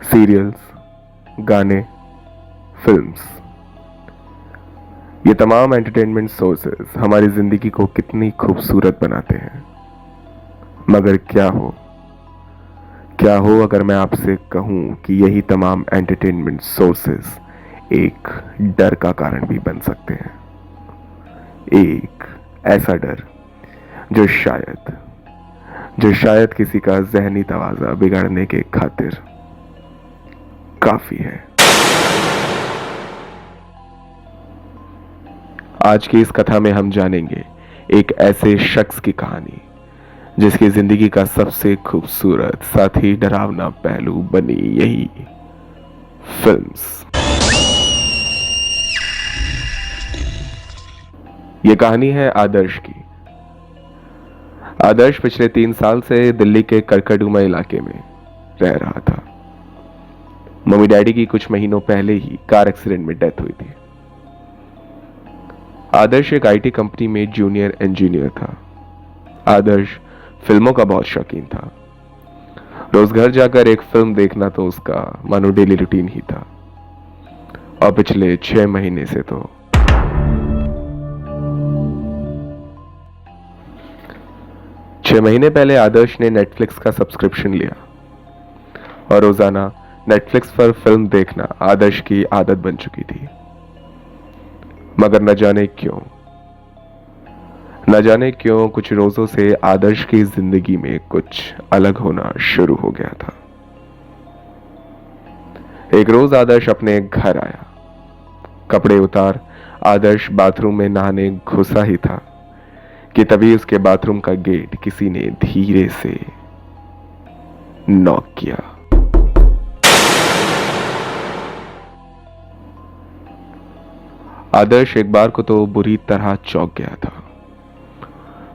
Serials, गाने, films, ये तमाम एंटरटेनमेंट सोर्सेस हमारी जिंदगी को कितनी खूबसूरत बनाते हैं। मगर क्या हो अगर मैं आपसे कहूं कि यही तमाम एंटरटेनमेंट सोर्सेस एक डर का कारण भी बन सकते हैं। एक ऐसा डर जो शायद किसी का जहनी तवाज़ा बिगाड़ने के खातिर काफी है। आज की इस कथा में हम जानेंगे एक ऐसे शख्स की कहानी जिसकी जिंदगी का सबसे खूबसूरत साथ ही डरावना पहलू बनी यही फिल्म्स। ये कहानी है आदर्श की। आदर्श पिछले 3 साल से दिल्ली के करकड़डूमा इलाके में रह रहा था। मम्मी डैडी की कुछ महीनों पहले ही कार एक्सीडेंट में डेथ हुई थी। आदर्श एक आईटी कंपनी में जूनियर इंजीनियर था। आदर्श फिल्मों का बहुत शौकीन था। रोज घर जाकर एक फिल्म देखना तो उसका मानो डेली रूटीन ही था। और पिछले 6 महीने से तो 6 महीने पहले आदर्श ने नेटफ्लिक्स का सब्सक्रिप्शन लिया और रोजाना नेटफ्लिक्स पर फिल्म देखना आदर्श की आदत बन चुकी थी। मगर न जाने क्यों कुछ रोजों से आदर्श की जिंदगी में कुछ अलग होना शुरू हो गया था। एक रोज आदर्श अपने घर आया। कपड़े उतार आदर्श बाथरूम में नहाने घुसा ही था कि तभी उसके बाथरूम का गेट किसी ने धीरे से नॉक किया। आदर्श एक बार को तो बुरी तरह चौंक गया था,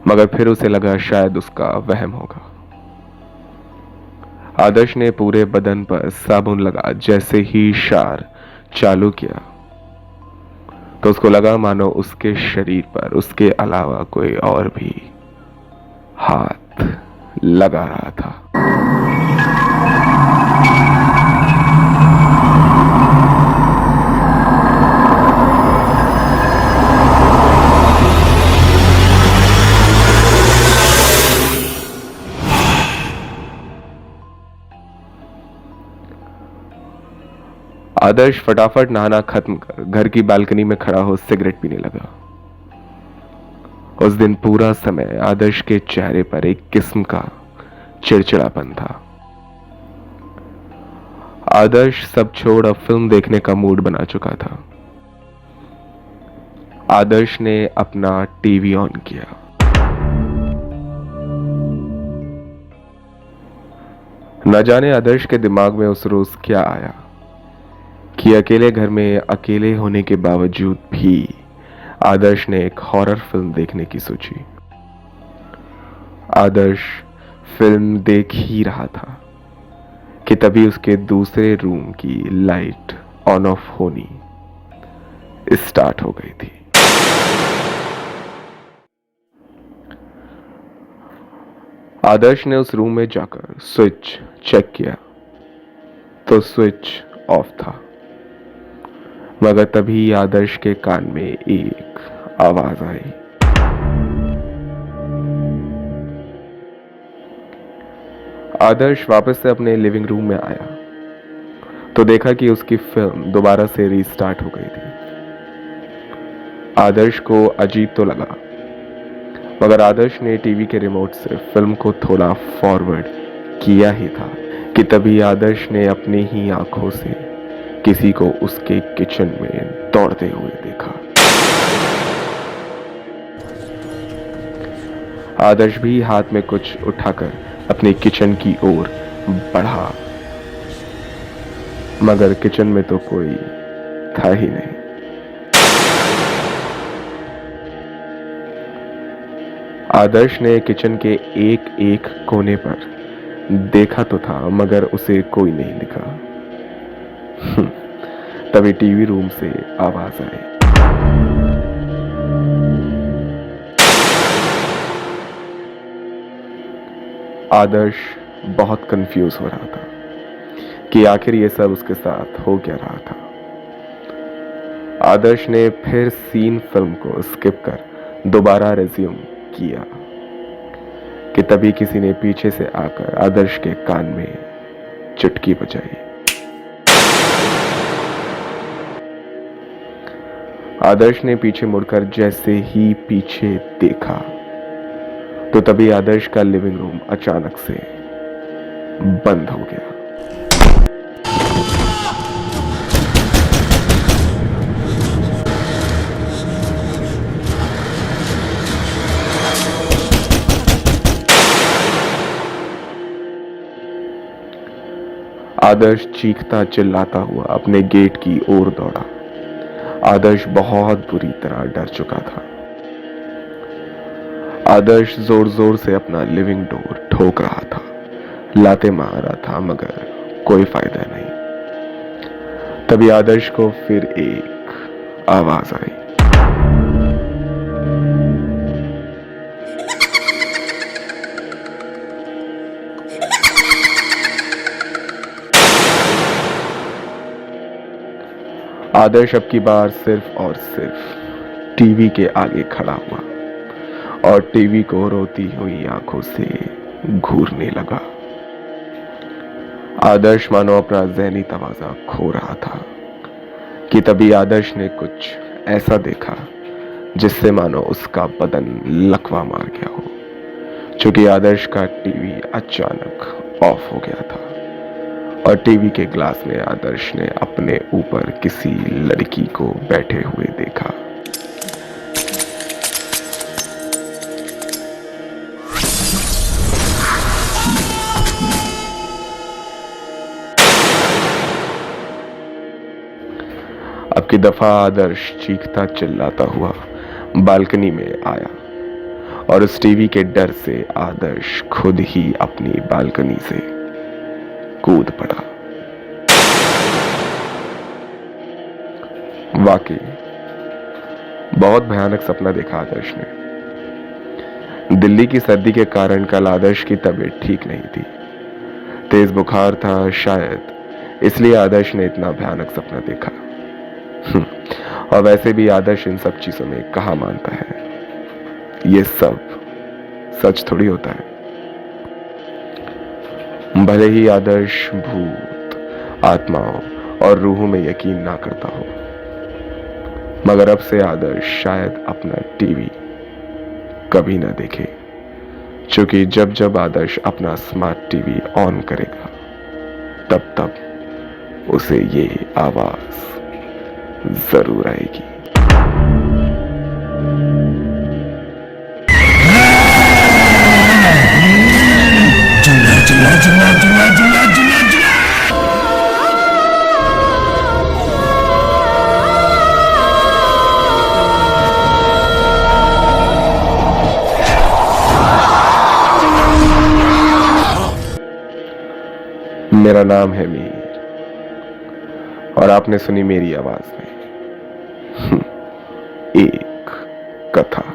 मगर फिर उसे लगा शायद उसका वहम होगा। आदर्श ने पूरे बदन पर साबुन लगा जैसे ही शार चालू किया तो उसको लगा मानो उसके शरीर पर उसके अलावा कोई और भी हाथ लगा रहा था। आदर्श फटाफट नहाना खत्म कर घर की बालकनी में खड़ा हो सिगरेट पीने लगा। उस दिन पूरा समय आदर्श के चेहरे पर एक किस्म का चिड़चिड़ापन था। आदर्श सब छोड़ अब फिल्म देखने का मूड बना चुका था। आदर्श ने अपना टीवी ऑन किया। न जाने आदर्श के दिमाग में उस रोज क्या आया कि अकेले घर में अकेले होने के बावजूद भी आदर्श ने एक हॉरर फिल्म देखने की सोची। आदर्श फिल्म देख ही रहा था कि तभी उसके दूसरे रूम की लाइट ऑन ऑफ होनी स्टार्ट हो गई थी। आदर्श ने उस रूम में जाकर स्विच चेक किया तो स्विच ऑफ था। मगर तभी आदर्श के कान में एक आवाज आई। आदर्श वापस से अपने लिविंग रूम में आया तो देखा कि उसकी फिल्म दोबारा से रीस्टार्ट हो गई थी। आदर्श को अजीब तो लगा, मगर आदर्श ने टीवी के रिमोट से फिल्म को थोड़ा फॉरवर्ड किया ही था कि तभी आदर्श ने अपनी ही आंखों से किसी को उसके किचन में दौड़ते हुए देखा। आदर्श भी हाथ में कुछ उठाकर अपने किचन की ओर बढ़ा, मगर किचन में तो कोई था ही नहीं। आदर्श ने किचन के एक एक कोने पर देखा तो था, मगर उसे कोई नहीं दिखा। तभी टीवी रूम से आवाज आई। आदर्श बहुत कंफ्यूज हो रहा था कि आखिर ये सब उसके साथ हो क्या रहा था। आदर्श ने फिर सीन फिल्म को स्किप कर दोबारा रिज्यूम किया कि तभी किसी ने पीछे से आकर आदर्श के कान में चुटकी बजाई। आदर्श ने पीछे मुड़कर जैसे ही पीछे देखा तो तभी आदर्श का लिविंग रूम अचानक से बंद हो गया। आदर्श चीखता चिल्लाता हुआ अपने गेट की ओर दौड़ा। आदर्श बहुत बुरी तरह डर चुका था। आदर्श जोर जोर से अपना लिविंग डोर ठोक रहा था, लाते मार रहा था, मगर कोई फायदा नहीं। तभी आदर्श को फिर एक आवाज आई। आदर्श अब की बार सिर्फ और सिर्फ टीवी के आगे खड़ा हुआ और टीवी को रोती हुई आंखों से घूरने लगा। आदर्श मानो अपना ज़हनी तवाज़ा खो रहा था कि तभी आदर्श ने कुछ ऐसा देखा जिससे मानो उसका बदन लकवा मार गया हो। चूंकि आदर्श का टीवी अचानक ऑफ हो गया था और टीवी के ग्लास में आदर्श ने अपने ऊपर किसी लड़की को बैठे हुए देखा। अब की दफा आदर्श चीखता चिल्लाता हुआ बालकनी में आया और उस टीवी के डर से आदर्श खुद ही अपनी बालकनी से कूद पड़ा। वाकई बहुत भयानक सपना देखा आदर्श ने। दिल्ली की सर्दी के कारण कल आदर्श की तबीयत ठीक नहीं थी। तेज बुखार था, शायद इसलिए आदर्श ने इतना भयानक सपना देखा। और वैसे भी आदर्श इन सब चीजों में कहाँ मानता है। ये सब सच थोड़ी होता है। भले ही आदर्श भूत, आत्माओं और रूहों में यकीन ना करता हो, मगर अब से आदर्श शायद अपना टीवी कभी ना देखे। क्योंकि जब जब आदर्श अपना स्मार्ट टीवी ऑन करेगा तब तब उसे ये आवाज जरूर आएगी। मेरा नाम है मीर और आपने सुनी मेरी आवाज में एक कथा।